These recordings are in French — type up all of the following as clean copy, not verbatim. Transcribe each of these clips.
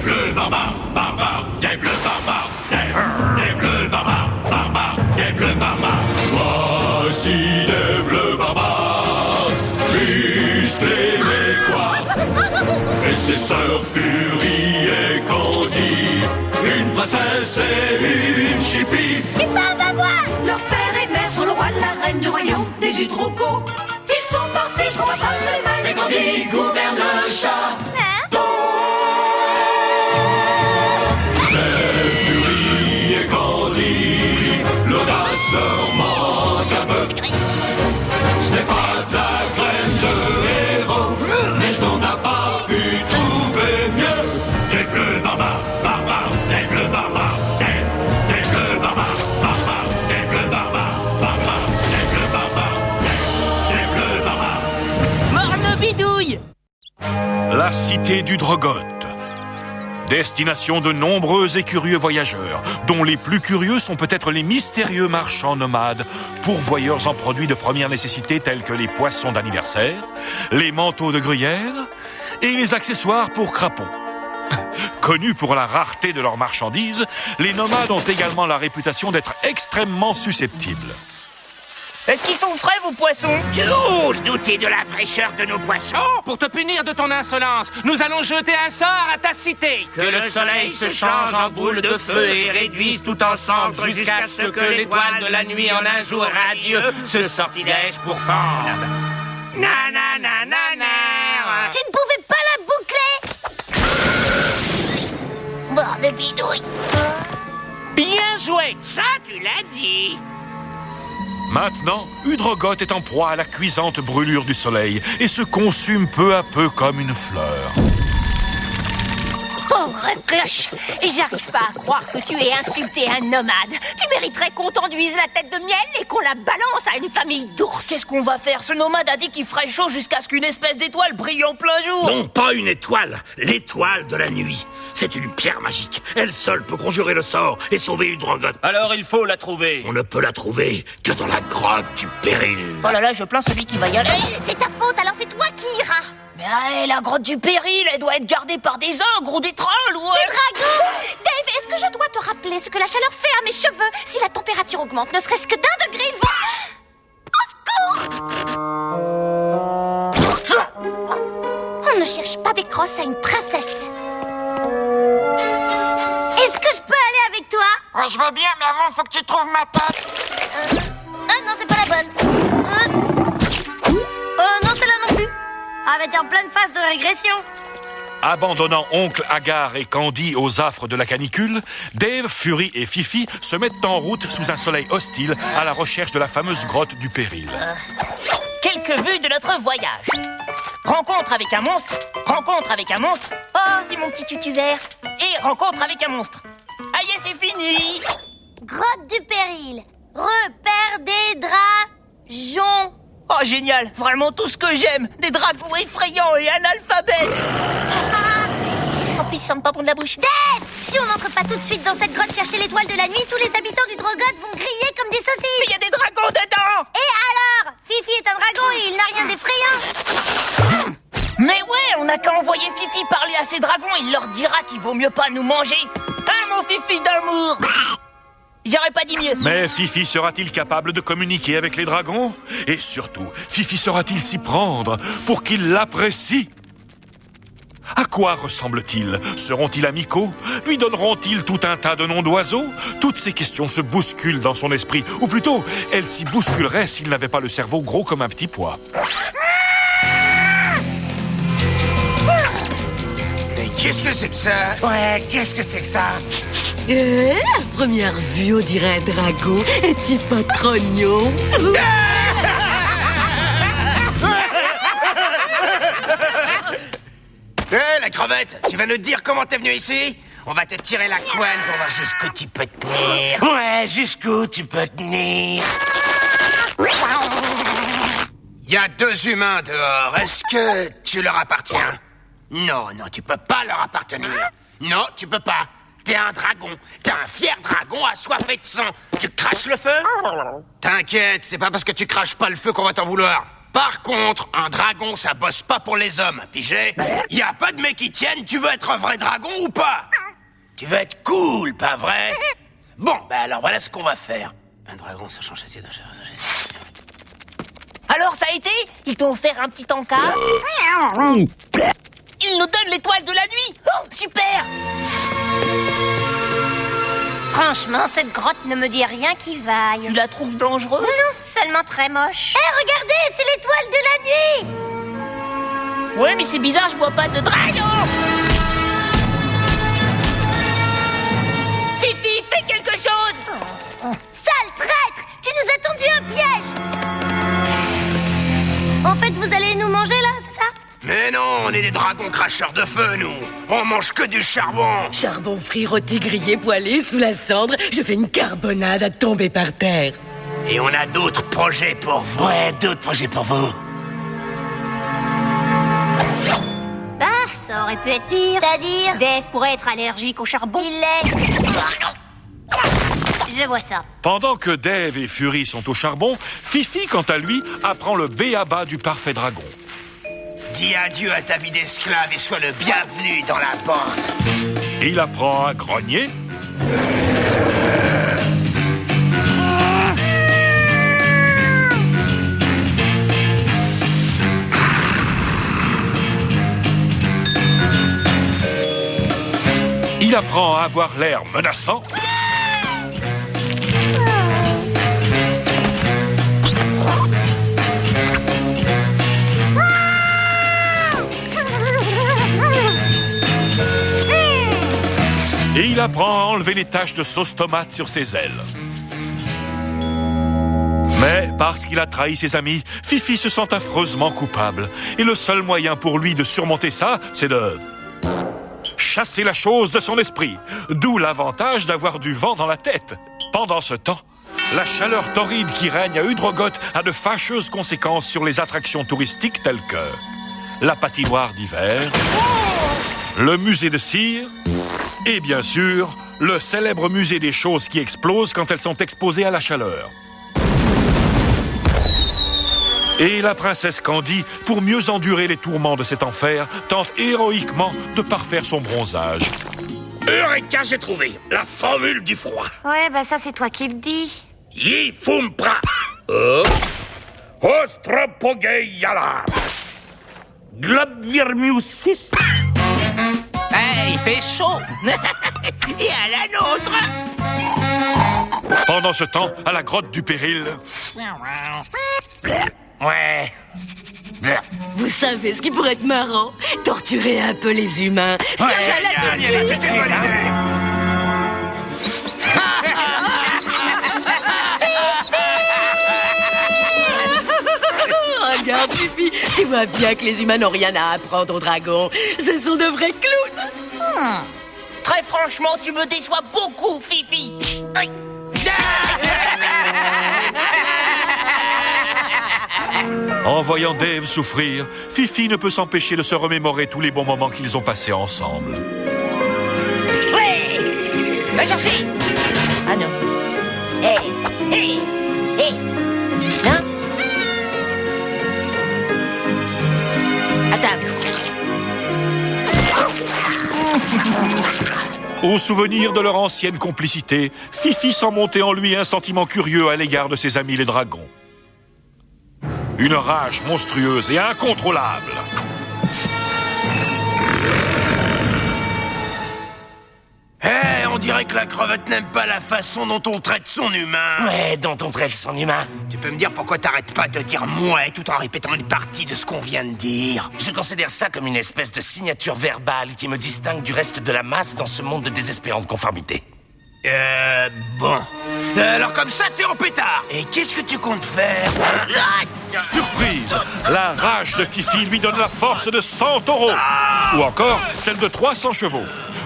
Dave le barbare, barbare, Dave le barbare, Dave le barbare, barbare, Dave le barbare. Voici Dave le barbare, musclé mais quoi. Et ses sœurs Fury et Candy, une princesse et une chippie. Tu parles de moi? Leur père et mère sont le roi et la reine du royaume des hydrocos. Ils sont partis pour atteindre les mains. Et Candy gouverne le château. Mais Fury et Candy, l'audace leur manque un peu. Ce n'est pas de la graine de héros, mais on n'a pas pu trouver mieux. Dave le barbare, barbare, Dave le barbare, Dave le barbare, barbare, Dave le barbare, barbare, Dave le barbare, Dave le barbare. Morne bidouille. La cité du Drogoth. Destination de nombreux et curieux voyageurs, dont les plus curieux sont peut-être les mystérieux marchands nomades, pourvoyeurs en produits de première nécessité tels que les poissons d'anniversaire, les manteaux de gruyère et les accessoires pour crapauds. Connus pour la rareté de leurs marchandises, les nomades ont également la réputation d'être extrêmement susceptibles. Est-ce qu'ils sont frais, vos poissons? Tu oses douter de la fraîcheur de nos poissons? Pour te punir de ton insolence, nous allons jeter un sort à ta cité. Que le soleil se change en boule de feu et réduise tout ensemble jusqu'à ce que l'étoile de la nuit en un jour radieux se sortilège pour fendre. Nanana. Tu ne pouvais pas la boucler? Morne bidouille. Bien joué. Ça, tu l'as dit. Maintenant, Udrogoth est en proie à la cuisante brûlure du soleil et se consume peu à peu comme une fleur. Pauvre cloche, j'arrive pas à croire que tu aies insulté un nomade. Tu mériterais qu'on t'enduise la tête de miel et qu'on la balance à une famille d'ours. Qu'est-ce qu'on va faire? Ce nomade a dit qu'il ferait chaud jusqu'à ce qu'une espèce d'étoile brille en plein jour. Non, pas une étoile, l'étoile de la nuit. C'est une pierre magique. Elle seule peut conjurer le sort et sauver Udrogoth. Alors il faut la trouver. On ne peut la trouver que dans la grotte du péril. Oh là là, je plains celui qui va y aller. C'est ta faute, alors c'est toi qui iras. Mais allez, la grotte du péril, elle doit être gardée par des ogres ou des trolls ou... Des dragons. Dave, est-ce que je dois te rappeler ce que la chaleur fait à mes cheveux? Si la température augmente, ne serait-ce que d'1 degré, ils vont... Au secours! On ne cherche pas des crosses à une princesse. Est-ce que je peux aller avec toi? Ouais, je veux bien, mais avant, faut que tu trouves ma tête. Ah non, c'est pas la bonne. Non, c'est là non plus. Ah, mais t'es en pleine phase de régression. Abandonnant Oncle Agar et Candy aux affres de la canicule, Dave, Fury et Fifi se mettent en route sous un soleil hostile à la recherche de la fameuse grotte du péril. Quelques vues de notre voyage. Rencontre avec un monstre. Rencontre avec un monstre. Oh, c'est mon petit tutu vert. Et rencontre avec un monstre. Aïe, c'est fini. Grotte du péril. Repère des dragons. Oh, génial. Vraiment tout ce que j'aime. Des dragons effrayants et un alphabet. En plus, ils sentent pas bon de la bouche. Dave, si on n'entre pas tout de suite dans cette grotte chercher l'étoile de la nuit, tous les habitants du Drogoth vont griller comme des saucisses. Mais il y a des dragons dedans. Et alors? Fifi est un dragon et il n'a rien d'effrayant. Mais ouais, on n'a qu'à envoyer Fifi parler à ces dragons. Il leur dira qu'il vaut mieux pas nous manger. Un mot Fifi d'amour. J'aurais pas dit mieux. Mais Fifi sera-t-il capable de communiquer avec les dragons? Et surtout, Fifi saura-t-il s'y prendre pour qu'ils l'apprécient? À quoi ressemble-t-il? Seront-ils amicaux? Lui donneront-ils tout un tas de noms d'oiseaux? Toutes ces questions se bousculent dans son esprit. Ou plutôt, elles s'y bousculeraient s'il n'avait pas le cerveau gros comme un petit pois. Mais qu'est-ce que c'est que ça? Ouais, qu'est-ce que c'est que ça? À première vue, on dirait un dragon, un petit patrognon. Hé, la crevette, tu vas nous dire comment t'es venu ici? On va te tirer la couenne pour voir jusqu'où tu peux tenir. Ouais, jusqu'où tu peux tenir. Il y a 2 humains dehors. Est-ce que tu leur appartiens? Non, tu peux pas leur appartenir. Non, tu peux pas. T'es un dragon. T'es un fier dragon assoiffé de sang. Tu craches le feu? T'inquiète, c'est pas parce que tu craches pas le feu qu'on va t'en vouloir. Par contre, un dragon, ça bosse pas pour les hommes, pigé. Y a pas de mecs qui tiennent, tu veux être un vrai dragon ou pas? Tu veux être cool, pas vrai? Bon, alors voilà ce qu'on va faire. Un dragon, ça change assez de... Alors, ça a été? Ils t'ont offert un petit encart? Ils nous donnent l'étoile de la nuit! Oh, super! Franchement, cette grotte ne me dit rien qui vaille. Tu la trouves dangereuse? Non, seulement très moche. Hé, regardez, c'est l'étoile de la nuit! Ouais, mais c'est bizarre, je vois pas de dragon! Fifi, fais quelque chose! Sale traître! Tu nous as tendu un piège! En fait, vous allez nous manger là, c'est ça? Mais non, on est des dragons cracheurs de feu, nous. On mange que du charbon. Charbon frit, rôti, grillé, poêlé, sous la cendre. Je fais une carbonade à tomber par terre. Et on a d'autres projets pour vous. Ouais, d'autres projets pour vous. Ah, ça aurait pu être pire. C'est-à-dire? Dave pourrait être allergique au charbon. Il l'est. Je vois ça. Pendant que Dave et Fury sont au charbon, Fifi, quant à lui, apprend le b.a.-ba du parfait dragon. Dis adieu à ta vie d'esclave et sois le bienvenu dans la bande. Il apprend à grogner. Il apprend à avoir l'air menaçant. Et il apprend à enlever les taches de sauce tomate sur ses ailes. Mais parce qu'il a trahi ses amis, Fifi se sent affreusement coupable. Et le seul moyen pour lui de surmonter ça, c'est de chasser la chose de son esprit. D'où l'avantage d'avoir du vent dans la tête. Pendant ce temps, la chaleur torride qui règne à Udrogoth a de fâcheuses conséquences sur les attractions touristiques telles que la patinoire d'hiver, le musée de cire et bien sûr, le célèbre musée des choses qui explosent quand elles sont exposées à la chaleur. Et la princesse Candy, pour mieux endurer les tourments de cet enfer, tente héroïquement de parfaire son bronzage. Eureka, j'ai trouvé la formule du froid. Ouais, bah ça c'est toi qui le dis. Yi fumpra. Ostropogeiala. Globvirmusis. Il fait chaud. Et à la nôtre. Pendant ce temps, à la grotte du péril... Ouais. Vous savez ce qui pourrait être marrant? Torturer un peu les humains. Ça, Regarde, Fifi, tu vois bien que les humains n'ont rien à apprendre aux dragons. Ce sont de vrais clowns. Très franchement, tu me déçois beaucoup, Fifi. En voyant Dave souffrir, Fifi ne peut s'empêcher de se remémorer tous les bons moments qu'ils ont passés ensemble. Ouais! Va chercher! Ah non. Hé! Non? À table. Au souvenir de leur ancienne complicité, Fifi sent monter en lui un sentiment curieux à l'égard de ses amis les dragons. Une rage monstrueuse et incontrôlable. On dirait que la crevette n'aime pas la façon dont on traite son humain. Ouais, dont on traite son humain. Tu peux me dire pourquoi t'arrêtes pas de dire « mouais » tout en répétant une partie de ce qu'on vient de dire? Je considère ça comme une espèce de signature verbale qui me distingue du reste de la masse dans ce monde de désespérante conformité. Bon. Alors comme ça, t'es en pétard. Et qu'est-ce que tu comptes faire? Surprise! La rage de Fifi lui donne la force de 100 taureaux. Ou encore celle de 300 chevaux.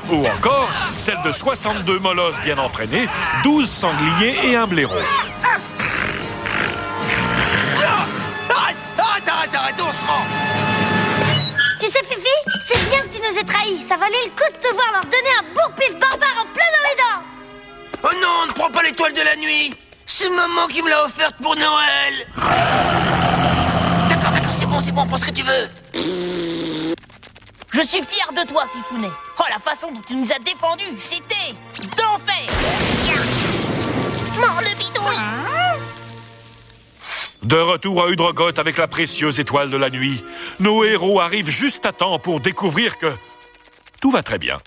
Ou encore celle de 62 molosses bien entraînés, 12 sangliers et un blaireau. Arrête, on se rend. Tu sais, Fifi, c'est bien que tu nous aies trahis. Ça valait le coup de te voir leur donner un bon pif barbare en plein dans les dents. Oh non, ne prends pas l'étoile de la nuit. C'est maman qui me l'a offerte pour Noël. D'accord. bon, prends ce que tu veux. Je suis fier de toi, Fifounet. Oh, la façon dont tu nous as défendus, c'était d'enfer. Mort le bidouille. De retour à Udrogoth avec la précieuse étoile de la nuit, nos héros arrivent juste à temps pour découvrir que tout va très bien.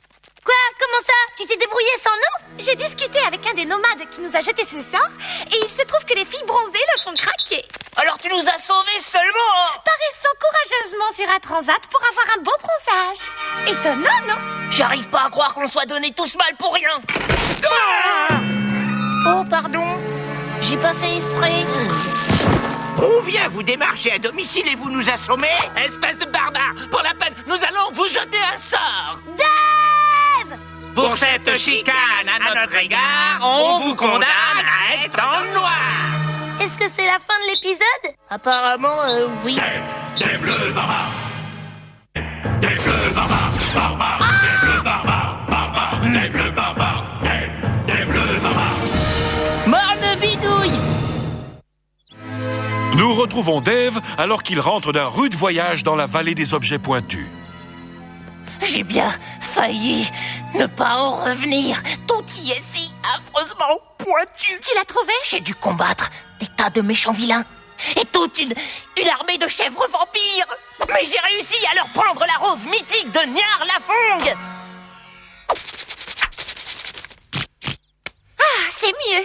Quoi? Comment ça? Tu t'es débrouillé sans nous? J'ai discuté avec un des nomades qui nous a jeté ce sort, et il se trouve que les filles bronzées le font craquer. Alors tu nous as sauvés seulement Paraissant courageusement sur un transat pour avoir un beau bronzage. Étonnant, non? J'arrive pas à croire qu'on soit donné tous mal pour rien. Oh, pardon. J'ai pas fait exprès. On vient vous démarcher à domicile et vous nous assommez? Espèce de barbare! Pour la peine, nous allons vous jeter un sort! Dave! Pour cette chicane à notre égard, on vous condamne à être dans le noir! Est-ce que c'est la fin de l'épisode? Apparemment, oui. Dave le barbare. Dave le barbare. Barbare. Dave le barbare. Barbare. Dave le barbare. Dave le barbare. Mort de bidouille! Nous retrouvons Dave alors qu'il rentre d'un rude voyage dans la vallée des objets pointus. J'ai bien failli ne pas en revenir. Tout y est si affreusement pointu. Tu l'as trouvé? J'ai dû combattre des tas de méchants vilains et toute une armée de chèvres vampires. Mais j'ai réussi à leur prendre la rose mythique de Nyarlathotep. Ah, c'est mieux.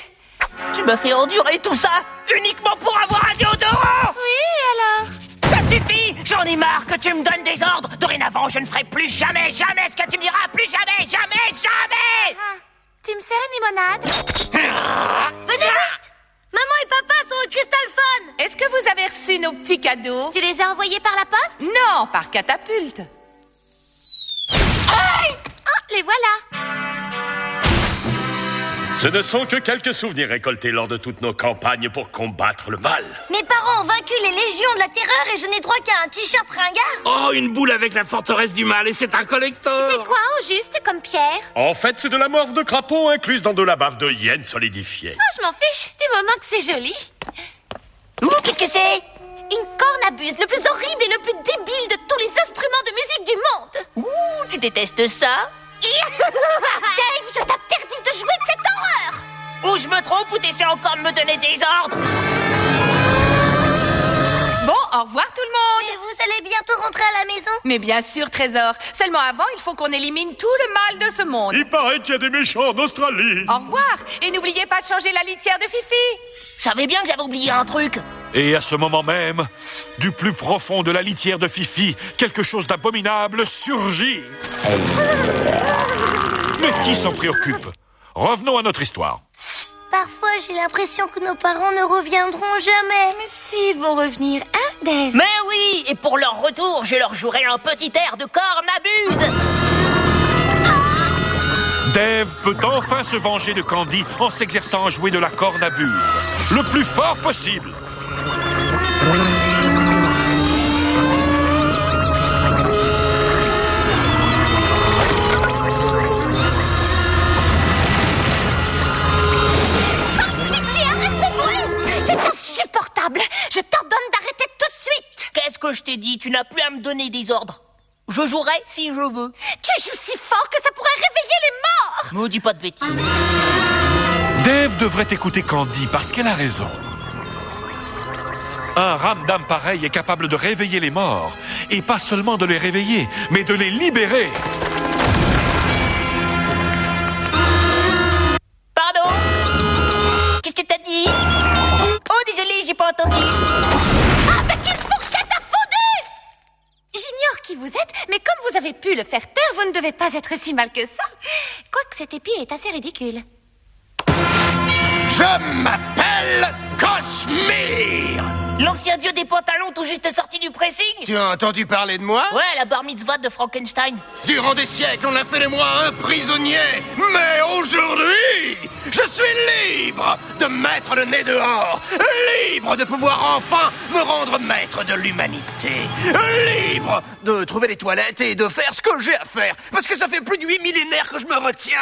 Tu m'as fait endurer tout ça uniquement pour avoir un déodorant. Oui, alors? Ça suffit. J'en ai marre que tu me donnes des ordres. Dorénavant, je ne ferai plus jamais ce que tu me diras. Plus jamais. Ah, tu me sers une limonade? Venez vite! Maman et papa sont au Crystal Phone. Est-ce que vous avez reçu nos petits cadeaux? Tu les as envoyés par la poste? Non, par catapulte. Ah, les voilà. Ce ne sont que quelques souvenirs récoltés lors de toutes nos campagnes pour combattre le mal. Mes parents ont vaincu les légions de la terreur et je n'ai droit qu'à un t-shirt ringard. Oh, une boule avec la forteresse du mal et c'est un collector. C'est quoi au juste comme pierre? En fait, c'est de la morve de crapaud incluse dans de la bave de hyène solidifiée. Ah, je m'en fiche, du moment que c'est joli. Qu'est-ce que c'est? Une cornabuse, le plus horrible et le plus débile de tous les instruments de musique du monde. Tu détestes ça? Dave, je t'interdis de jouer de cette horreur. Ou je me trompe ou t'essaies encore de me donner des ordres? Bon, au revoir tout le monde. Mais vous allez bientôt rentrer à la maison? Mais bien sûr, Trésor. Seulement avant, il faut qu'on élimine tout le mal de ce monde. Il paraît qu'il y a des méchants en Australie. Au revoir. Et n'oubliez pas de changer la litière de Fifi. Je savais bien que j'avais oublié un truc. Et à ce moment même, du plus profond de la litière de Fifi, quelque chose d'abominable surgit. Mais qui s'en préoccupe? Revenons à notre histoire. Parfois, j'ai l'impression que nos parents ne reviendront jamais. Mais s'ils vont revenir, hein, Dave? Mais oui, et pour leur retour, je leur jouerai un petit air de cornabuse. Dave peut enfin se venger de Candy en s'exerçant à jouer de la cornabuse, le plus fort possible. Insupportable! Je t'ordonne d'arrêter tout de suite! Qu'est-ce que je t'ai dit? Tu n'as plus à me donner des ordres. Je jouerai si je veux. Tu joues si fort que ça pourrait réveiller les morts! Me dis pas de bêtises. Dave devrait écouter Candy parce qu'elle a raison. Un ramdam pareil est capable de réveiller les morts. Et pas seulement de les réveiller, mais de les libérer. Pardon? Qu'est-ce que t'as dit? Oh, désolé, j'ai pas entendu. Avec une fourchette à fonder! J'ignore qui vous êtes, mais comme vous avez pu le faire taire, vous ne devez pas être si mal que ça. Quoique cet épi est assez ridicule. Je m'appelle Cosmere. L'ancien dieu des pantalons tout juste sorti du pressing. Tu as entendu parler de moi? Ouais, la bar mitzvah de Frankenstein. Durant des siècles, on a fait de moi un prisonnier. Mais aujourd'hui, je suis libre de mettre le nez dehors. Libre de pouvoir enfin me rendre maître de l'humanité. Libre de trouver les toilettes et de faire ce que j'ai à faire. Parce que ça fait plus de 8 millénaires que je me retiens.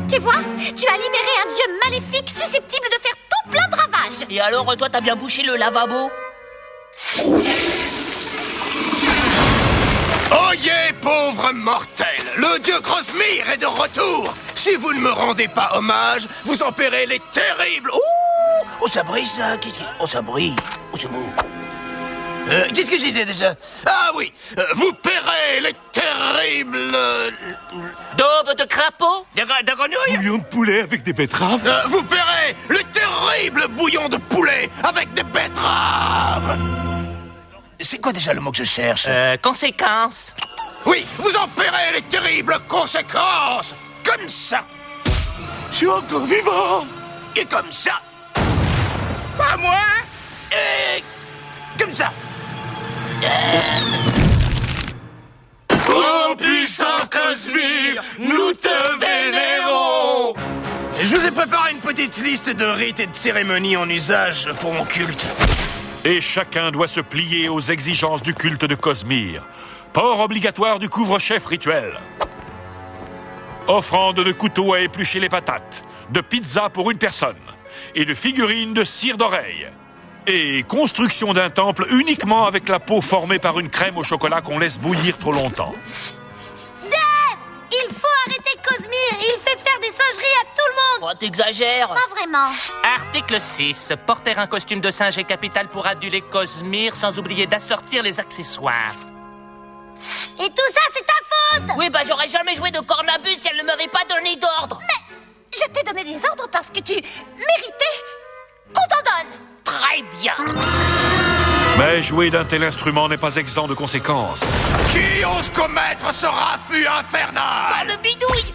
Tu vois, tu as libéré un dieu maléfique susceptible de faire tout plein de ravages. Et alors, toi, t'as bien bouché le lavabo? Oyez, pauvre mortel, le dieu Cosmere est de retour. Si vous ne me rendez pas hommage, vous en paierez les terribles... Oh, ça brille, ça. Oh, ça brille. Oh, c'est beau. Qu'est-ce que je disais déjà? Ah oui, vous paierez les terribles... Daube de crapaud? De grenouille? Bouillon de poulet avec des betteraves. Vous paierez le terrible bouillon de poulet avec des betteraves. C'est quoi déjà le mot que je cherche? Conséquences. Oui, vous en paierez les terribles conséquences. Comme ça. Je suis encore vivant. Et comme ça. Pas moi. Et comme ça. Ô puissant Cosmere, nous te vénérons. Je vous ai préparé une petite liste de rites et de cérémonies en usage pour mon culte. Et chacun doit se plier aux exigences du culte de Cosmere. Port obligatoire du couvre-chef rituel. Offrande de couteau à éplucher les patates. De pizza pour une personne. Et de figurines de cire d'oreille. Et construction d'un temple uniquement avec la peau formée par une crème au chocolat qu'on laisse bouillir trop longtemps. Dave! Il faut arrêter Cosmere. Il fait faire des singeries à tout le monde. Oh, t'exagères. Pas vraiment. Article 6. Porter un costume de singe est capital pour aduler Cosmere, sans oublier d'assortir les accessoires. Et tout ça, c'est ta faute. Oui, bah j'aurais jamais joué de cornabus si elle ne m'avait pas donné d'ordre. Mais je t'ai donné des ordres parce que tu méritais qu'on t'en donne. Très bien. Mais jouer d'un tel instrument n'est pas exempt de conséquences. Qui ose commettre ce raffut infernal? Dans le bidouille.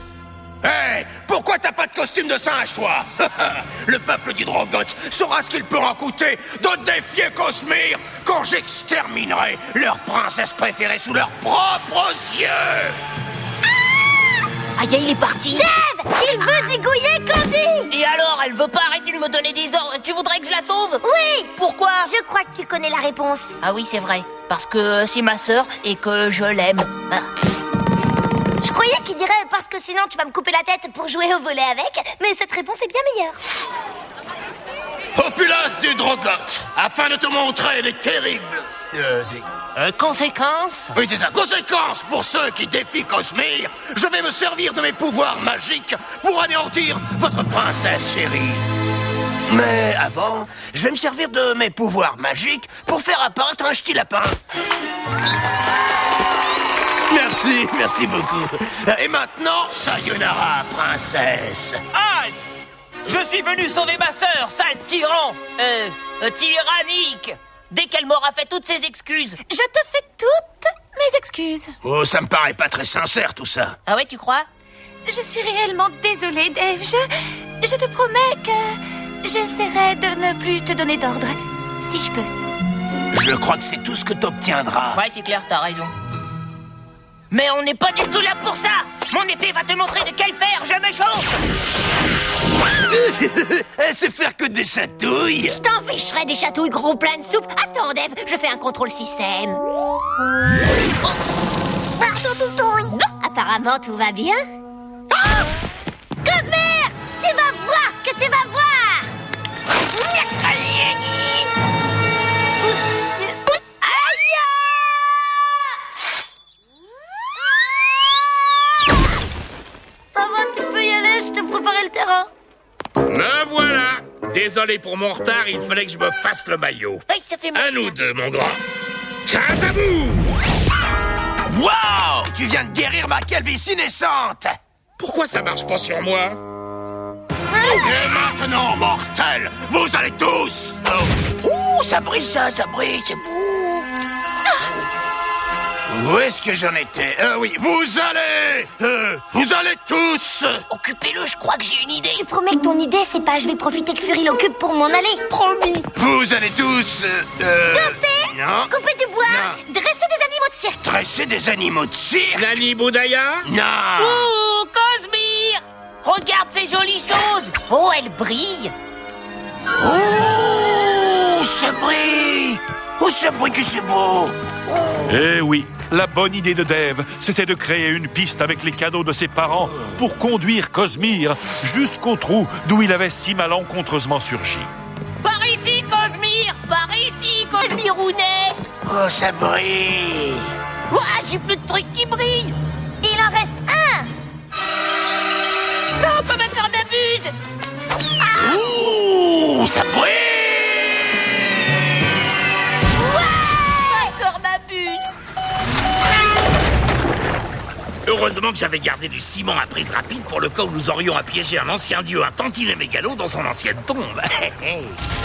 Hé, pourquoi t'as pas de costume de singe, toi? Le peuple du Drogoth saura ce qu'il peut en coûter de défier Cosmere quand j'exterminerai leur princesse préférée sous leurs propres yeux. Aïe, il est parti. Dave! Il veut zigouiller Candy! Et alors, elle veut pas arrêter de me donner des ordres. Tu voudrais que je la sauve? Oui! Pourquoi? Je crois que tu connais la réponse. Ah oui, c'est vrai. Parce que c'est ma sœur et que je l'aime. Ah. Je croyais qu'il dirait parce que sinon tu vas me couper la tête pour jouer au volet avec, mais cette réponse est bien meilleure. Populace du Drogoth, afin de te montrer les terribles... Conséquences? Oui, c'est ça. Conséquence pour ceux qui défient Cosmere, je vais me servir de mes pouvoirs magiques pour anéantir votre princesse chérie. Mais avant, je vais me servir de mes pouvoirs magiques pour faire apparaître un ch'ti lapin. Merci beaucoup. Et maintenant, sayonara, princesse. Halte! Je suis venu sauver ma sœur, sale tyran! Tyrannique! Dès qu'elle m'aura fait toutes ses excuses. Je te fais toutes mes excuses. Oh, ça me paraît pas très sincère, tout ça. Ah ouais, tu crois? Je suis réellement désolée, Dave. Je te promets que j'essaierai de ne plus te donner d'ordre, si je peux. Je crois que c'est tout ce que t'obtiendras. Ouais, c'est clair, t'as raison. Mais on n'est pas du tout là pour ça! Mon épée va te montrer de quel fer je me chauffe! Elle sait faire que des chatouilles. Je t'en ficherai des chatouilles gros plein de soupe. Attends, Dave, je fais un contrôle système. Apparemment, tout va bien. Ah! Cosmere! Tu vas voir ce que tu vas voir! Ça va, tu peux y aller, je te préparais le terrain. Me voilà. Désolé pour mon retard, il fallait que je me fasse le maillot. Hey, ça fait mal. À nous deux, mon grand. Quinze à vous. Waouh! Tu viens de guérir ma calvitie naissante. Pourquoi ça marche pas sur moi? Et maintenant, mortels, vous allez tous... Ouh, ça brille, c'est beau. Où est-ce que j'en étais? Oui, vous allez tous... Occupez-le, je crois que j'ai une idée. Tu promets que ton idée, c'est pas je vais profiter que Fury l'occupe pour m'en aller? Promis. Vous allez tous... Danser? Non. Couper du bois? Non. Dresser des animaux de cirque? Dresser des animaux de cirque? Nani Boudaya? Non. Ouh, Cosmere! Regarde ces jolies choses! Oh, elles brillent! Oh, ça brille! Oh, ça brille que c'est beau! Eh oui, la bonne idée de Dave, c'était de créer une piste avec les cadeaux de ses parents pour conduire Cosmere jusqu'au trou d'où il avait si malencontreusement surgi. Par ici, Cosmere! Par ici, Cosmirounet. Oh, ça brille. Ouah, j'ai plus de trucs qui brillent. Il en reste un. Non, pas ma cornabuse. Ouh, ça brille. Ma cornabuse. Heureusement que j'avais gardé du ciment à prise rapide pour le cas où nous aurions à piéger un ancien dieu, un tantinet mégalo, dans son ancienne tombe.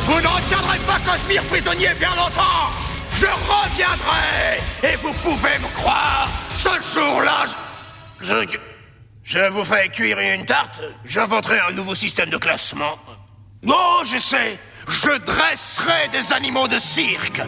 Vous ne retiendrez pas Cosmire prisonnier bien longtemps. Je reviendrai. Et vous pouvez me croire, ce jour-là, je vous ferai cuire une tarte. J'inventerai un nouveau système de classement. Oh, je sais. Je dresserai des animaux de cirque.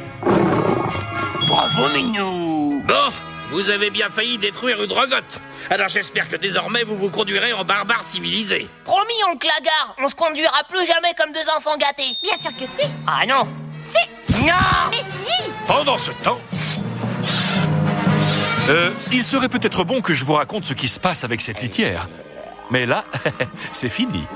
Bravo, Minou. Bon, vous avez bien failli détruire une drogotte. Alors j'espère que désormais vous vous conduirez en barbare civilisé. Promis, oncle Lagarde, on se conduira plus jamais comme deux enfants gâtés. Bien sûr que si. Ah non. Si. Non. Mais si. Pendant ce temps... il serait peut-être bon que je vous raconte ce qui se passe avec cette litière. Mais là, c'est fini.